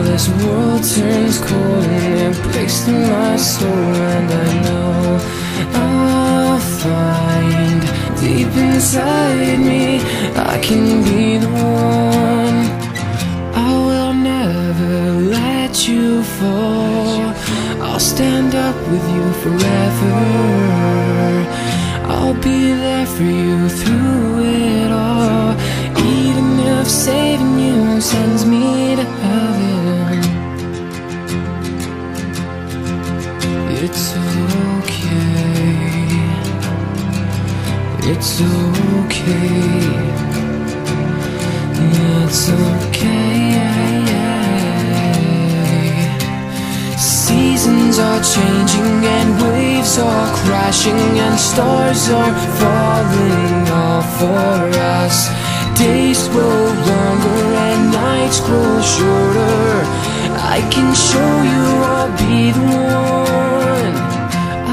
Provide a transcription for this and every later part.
this world turns cold and it breaks through my soul, and I know I'll find deep inside me I can be the one. I will never let you fall. I'll stand up with you forever. I'll be there for you through it all, even if saving you sends me to heaven. It's okay. It's okay. It's okay. Seasons are changing and waves are crashing and stars are falling all for us. Days grow longer and nights grow shorter. I can show you I'll be the one.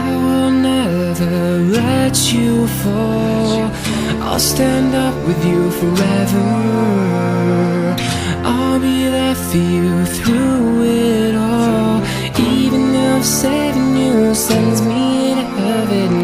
I will never let you fall. I'll stand up with you forever. I'll be there for you through it all, even if saving you sends me to heaven.